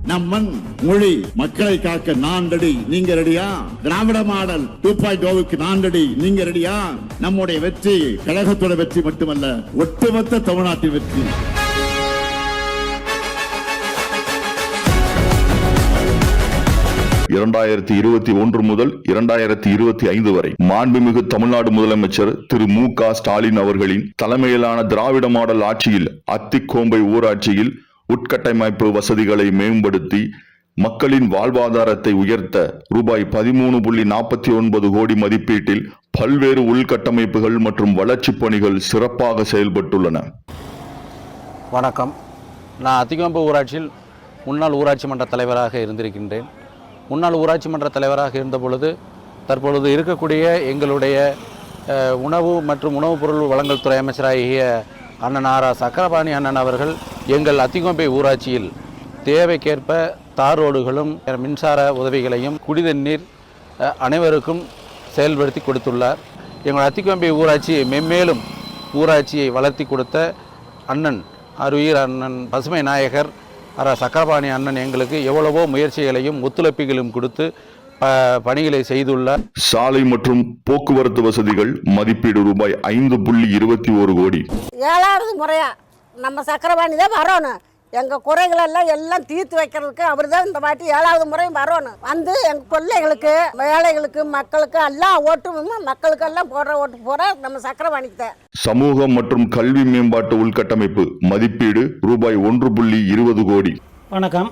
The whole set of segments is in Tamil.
நம் மண் மொழி மக்களை காக்க நான் ரெடி, நீங்க ரெடியா? திராவிட மாடல் 2.0க்கு நான் ரெடி, நீங்க ரெடியா? நம்முடைய வெற்றி கழகத்தோட வெற்றி மட்டுமல்ல, ஒட்டுமொத்த தமிழ்நாட்டின் வெற்றி. முதல் 2025 வரை மாண்புமிகு தமிழ்நாடு முதலமைச்சர் திரு மு.க. ஸ்டாலின் அவர்களின் தலைமையிலான திராவிட மாடல் ஆட்சியில் அத்திக்கோம்பை ஊராட்சியில் உட்கட்டமைப்பு வசதிகளை மேம்படுத்தி மக்களின் வாழ்வாதாரத்தை உயர்த்த ரூபாய் 13.49 கோடி மதிப்பீட்டில் பல்வேறு உள்கட்டமைப்புகள் மற்றும் வளர்ச்சிப் பணிகள் சிறப்பாக செயல்பட்டுள்ளன. வணக்கம். நான் அத்திக்கோம்பை ஊராட்சியில் முன்னாள் ஊராட்சி மன்ற தலைவராக இருந்திருக்கின்றேன். முன்னாள் ஊராட்சி மன்ற தலைவராக இருந்த பொழுது தற்பொழுது இருக்கக்கூடிய எங்களுடைய உணவு மற்றும் உணவுப் பொருள் வழங்கல் துறை அமைச்சராகிய அண்ணன் ஆர் சக்கரபாணி அண்ணன் அவர்கள் எங்கள் அத்திக்கோம்பை ஊராட்சியில் தேவைக்கேற்ப தார் ரோடுகளும் மின்சார உதவிகளையும் குடிநீர் அனைவருக்கும் செயல்படுத்தி கொடுத்துள்ளார். எங்கள் அத்திக்கோம்பை ஊராட்சி மென்மேலும் ஊராட்சியை வளர்த்தி கொடுத்த அண்ணன் அருயிர் அண்ணன் பசுமை நாயகர் சக்கரபாணி அண்ணன் எங்களுக்கு எவ்வளவோ முயற்சிகளையும் ஒத்துழைப்புகளையும் கொடுத்து பணிகளை செய்துள்ளார். சாலை மற்றும் போக்குவரத்து வசதிகள் மதிப்பீடு ரூபாய் 5.21 கோடி. 7வது முறையா நம்ம சக்கரபாணி தான் வரணும். எங்கள் குறைகள் எல்லாம் தீர்த்து வைக்கிறதுக்கு அவர் தான் இந்த வாட்டி 7வது முறையும் வரணும். வந்து எங்கள் பிள்ளைகளுக்கு வேலைகளுக்கு மக்களுக்கு எல்லாம் ஓட்டு மக்களுக்கெல்லாம் போடுற நம்ம சக்கரபாணிக்கு தான். சமூகம் மற்றும் கல்வி மேம்பாட்டு உள்கட்டமைப்பு மதிப்பீடு ரூபாய் 1.20 கோடி. வணக்கம்,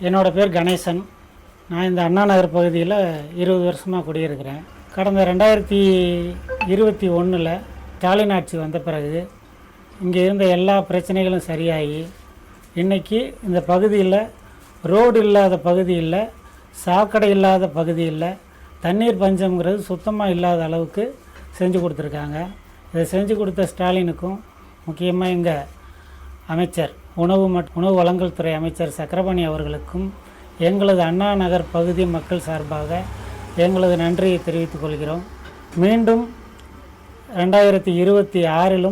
என்னோட பேர் கணேசன். நான் இந்த அண்ணா நகர் பகுதியில் 20 வருஷமாக குடியிருக்கிறேன். கடந்த 2021 ஸ்டாலின் ஆட்சி வந்த பிறகு இங்கே இருந்த எல்லா பிரச்சனைகளும் சரியாகி இன்றைக்கி இந்த பகுதியில் ரோடு இல்லாத பகுதி இல்லை, சாக்கடை இல்லாத பகுதி இல்லை, தண்ணீர் பஞ்சம்ங்கிறது சுத்தமாக இல்லாத அளவுக்கு செஞ்சு கொடுத்துருக்காங்க. இதை செஞ்சு கொடுத்த ஸ்டாலினுக்கும் முக்கியமாக எங்கள் அமைச்சர் உணவு வழங்கல் துறை அமைச்சர் சக்கரபாணி அவர்களுக்கும் எங்களது அண்ணா நகர் பகுதி மக்கள் சார்பாக எங்களது நன்றியை தெரிவித்துக் கொள்கிறோம். மீண்டும் 2026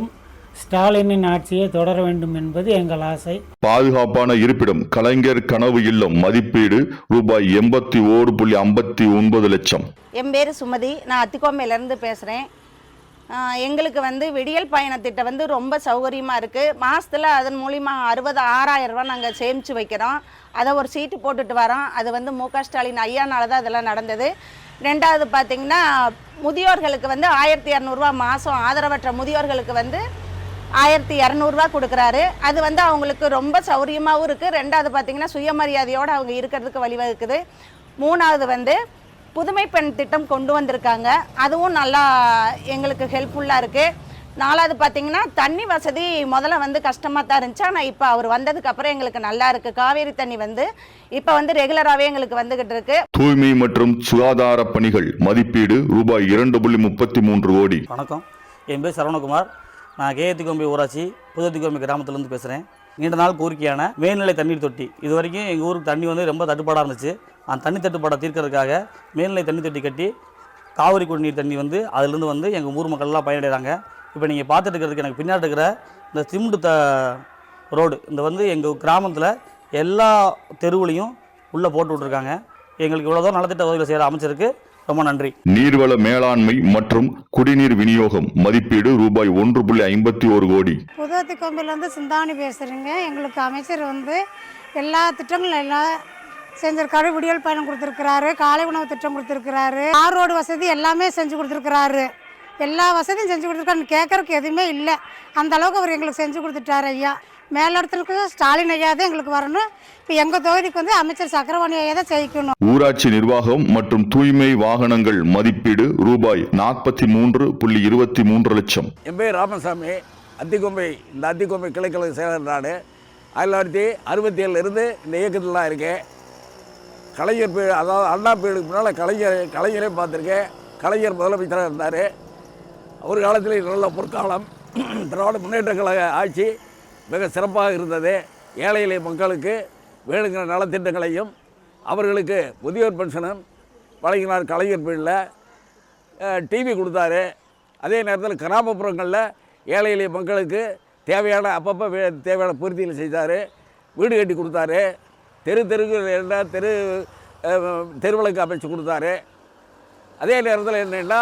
ஸ்டாலினின் ஆட்சியை தொடர வேண்டும் என்பது எங்கள் ஆசை. பாதுகாப்பான இருப்பிடம் கலைஞர் கனவு இல்லம் மதிப்பீடு ரூபாய் 81.59 லட்சம். என் பேர் சுமதி, நான் அத்திக்கோம்பையிலேருந்து பேசுகிறேன். எங்களுக்கு விடியல் பயண திட்டம் ரொம்ப சௌகரியமாக இருக்குது. மாதத்தில் அதன் மூலிமா 66,000 ரூபா நாங்கள் சேமித்து வைக்கிறோம். அதை ஒரு சீட்டு போட்டுட்டு வரோம். அது மு.க. ஸ்டாலின் ஐயானால தான் இதெல்லாம் நடந்தது. ரெண்டாவது பார்த்திங்கன்னா முதியோர்களுக்கு 1,200 ரூபா மாதம் ஆதரவற்ற முதியோர்களுக்கு 1,200 ரூபா கொடுக்குறாரு. அது அவங்களுக்கு ரொம்ப சௌரியமாகவும் இருக்குது. ரெண்டாவது பார்த்திங்கன்னா சுயமரியாதையோடு அவங்க இருக்கிறதுக்கு வழிவகுக்குது. மூணாவது புதுமை பெண் திட்டம் கொண்டு வந்திருக்காங்க. அதுவும் நல்லா எங்களுக்கு ஹெல்ப்ஃபுல்லாக இருக்குது. நாலாவது பார்த்திங்கன்னா தண்ணி வசதி முதல்ல கஷ்டமாக தான் இருந்துச்சு. ஆனால் இப்போ அவர் வந்ததுக்கப்புறம் எங்களுக்கு நல்லா இருக்குது. காவேரி தண்ணி இப்போ ரெகுலராகவே எங்களுக்கு வந்துகிட்டு இருக்கு. தூய்மை மற்றும் சுகாதார பணிகள் மதிப்பீடு ரூபாய் 2.33 கோடி. வணக்கம், என் பேர் சரவணகுமார். நான் அத்திக்கோம்பை ஊராட்சி புதுஅத்திக்கோம்பை கிராமத்திலேருந்து பேசுகிறேன். நீண்ட நாள் கோரிக்கையான மேல்நிலை தண்ணீர் தொட்டி, இது வரைக்கும் எங்கள் ஊருக்கு தண்ணி ரொம்ப தட்டுப்பாடாக இருந்துச்சு. அந்த தண்ணி தட்டுப்பாடை தீர்க்கிறதுக்காக மேல்நிலை தண்ணி தொட்டி கட்டி காவிரி குடிநீர் தண்ணி அதுலேருந்து எங்கள் ஊர் மக்கள்லாம் பயனடைகிறாங்க. இப்போ நீங்கள் பார்த்துட்டு இருக்கிறதுக்கு எனக்கு பின்னாடி இருக்கிற இந்த சிமெண்ட் ரோடு இந்த எங்கள் கிராமத்தில் எல்லா தெருவுலையும் உள்ளே போட்டு விட்ருக்காங்க. எங்களுக்கு இவ்வளோ தூரம் நலத்திட்ட உதவிகள் செய்கிற அமைச்சருக்கு ரொம்ப நன்றி. நீர்வள மேலாண்மை மற்றும் குடிநீர் விநியோகம் மதிப்பீடு ரூபாய் 1.51 கோடி. புதுஅத்திக்கோம்பையிலேருந்து சிந்தாமணி பேசுகிறேங்க. எங்களுக்கு அமைச்சர் எல்லா திட்டங்களும் எல்லாம் செஞ்சிருக்காரு. விடியல் பயணம் கொடுத்துருக்கிறாரு, காலை உணவு திட்டம் கொடுத்துருக்கிறாரு, ஆர் ரோடு வசதி எல்லாமே செஞ்சு கொடுத்துருக்கிறாரு. எல்லா வசதியும் செஞ்சு கொடுத்துருக்காரு. கேட்கறதுக்கு எதுவுமே இல்லை, அந்த அளவுக்கு அவர் எங்களுக்கு செஞ்சு கொடுத்துட்டார் ஐயா. மேலிடத்துக்கு ஸ்டாலின் ஐயா தான் எங்களுக்கு வரணும். இப்போ எங்கள் தொகுதிக்கு அமைச்சர் சக்கரபாணி ஐயா தான் ஜெயிக்கணும். ஊராட்சி நிர்வாகம் மற்றும் தூய்மை வாகனங்கள் மதிப்பீடு ரூபாய் 43.23 லட்சம். என் பேர் ராமசாமி, இந்த அத்திக்கோம்பை கிளைக்கழக செயலர். நான் 1967 இந்த இயக்கத்தில் தான் இருக்கேன். கலைஞர் அதாவது அண்ணா பீடுக்கு முன்னால் கலைஞரே பார்த்துருக்கேன். கலைஞர் முதலமைச்சராக இருந்தார். ஒரு காலத்தில் நல்ல பொற்காலம். திராவிட முன்னேற்ற கழக ஆட்சி மிக சிறப்பாக இருந்தது. ஏழை எளிய மக்களுக்கு வேணுங்கிற நலத்திட்டங்களையும் அவர்களுக்கு முதியோர் பென்ஷனும் வழங்கினார். கலைஞர் பீடில் டிவி கொடுத்தாரு. அதே நேரத்தில் கிராமப்புறங்களில் ஏழை எளிய மக்களுக்கு தேவையான அப்பப்போ தேவையான பூர்த்திகள் செய்தார். வீடு கட்டி கொடுத்தாரு. தெருவுக்கு தெருவிளக்கு அமைச்சு கொடுத்தாரு. அதே நேரத்தில் என்னென்னா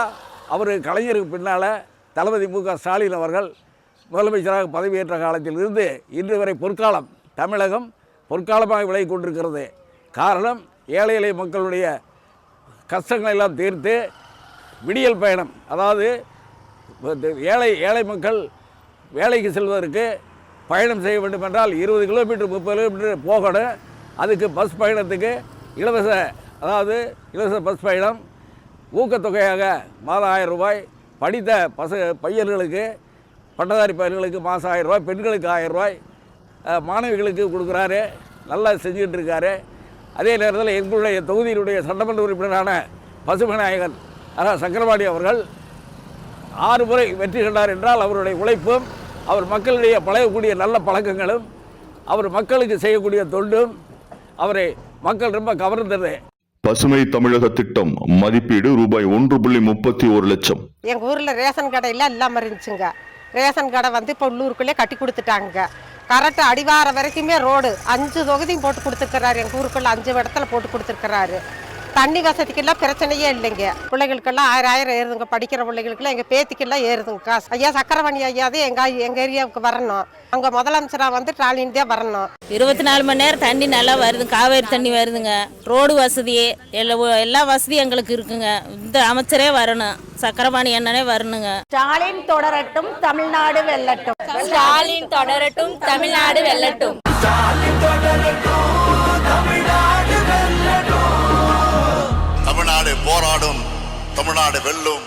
அவர் கலைஞருக்கு பின்னால் தளபதி மு.க. ஸ்டாலின் அவர்கள் முதலமைச்சராக பதவியேற்ற காலத்தில் இருந்து இன்று வரை பொற்காலம், தமிழகம் பொற்காலமாக விலகி கொண்டிருக்கிறது. காரணம், ஏழை எளிய மக்களுடைய கஷ்டங்களை எல்லாம் தீர்த்து விடியல் பயணம், அதாவது ஏழை மக்கள் வேலைக்கு செல்வதற்கு பயணம் செய்ய வேண்டும் என்றால் 20 கிலோமீட்டர் 30 கிலோமீட்டர் போகணும். அதுக்கு பஸ் பயணத்துக்கு இலவச பஸ் பயணம், ஊக்கத்தொகையாக மாதம் 1000 ரூபாய், படித்த பையன்களுக்கு பட்டதாரி பையன்களுக்கு மாதம் 1000 ரூபாய், பெண்களுக்கு 1000 ரூபாய், மாணவிகளுக்கு கொடுக்குறாரு. நல்லா செஞ்சுக்கிட்டு இருக்காரு. அதே நேரத்தில் எங்களுடைய தொகுதியினுடைய சட்டமன்ற உறுப்பினரான பசுமநாயகன் அதாவது சக்கரபாணி அவர்கள் 6 முறை வெற்றி கண்டார் என்றால் அவருடைய உழைப்பும், அவர் மக்களிடையே பழகக்கூடிய நல்ல பழக்கங்களும், அவர் மக்களுக்கு செய்யக்கூடிய தொண்டும் அவரை மக்கள் ரொம்ப கவர்ந்தது. பசுமை தமிழக திட்டம் மதிப்பீடு ரூபாய் 1.31 லட்சம். எங்கள் ஊரில் ரேஷன் கடை எல்லாம் இல்லாமல் இருந்துச்சுங்க. ரேஷன் கடை வந்து இப்போ உள்ளூருக்குள்ளே கட்டி கொடுத்துட்டாங்க. கரெக்டு அடிவார வரைக்குமே ரோடு 5 தொகுதியும் போட்டு கொடுத்துருக்கிறாரு. எங்கள் ஊருக்குள்ள 5 இடத்துல போட்டு கொடுத்துருக்கிறாரு. தண்ணி வசதிக்கெல்லாம் பிரச்சனையே இல்லைங்க. பிள்ளைகளுக்கெல்லாம் 1000 ஏறுதுங்க. படிக்கிற பிள்ளைகளுக்கெல்லாம் எங்கள் பேத்திக்கெல்லாம் ஏறுதுங்க காசு. ஐயா சக்கரவாணி ஐயாவே எங்கள் ஏரியாவுக்கு வரணும். அங்கே முதலமைச்சராக வந்து ட்ராலின்தே வரணும். 24 மணி நேரம் தண்ணி நல்லா வருது. காவேரி தண்ணி வருதுங்க. ரோடு வசதி எல்லா வசதியும் எங்களுக்கு இருக்குங்க. இந்த அமைச்சரே வரணும், சக்கரபாணி அண்ணனே வரணுங்க. ஸ்டாலின் தொடரட்டும், தமிழ்நாடு வெல்லட்டும். ஸ்டாலின் தொடரட்டும், தமிழ்நாடு வெல்லட்டும். தமிழ்நாடு போராடும், தமிழ்நாடு வெல்லும்.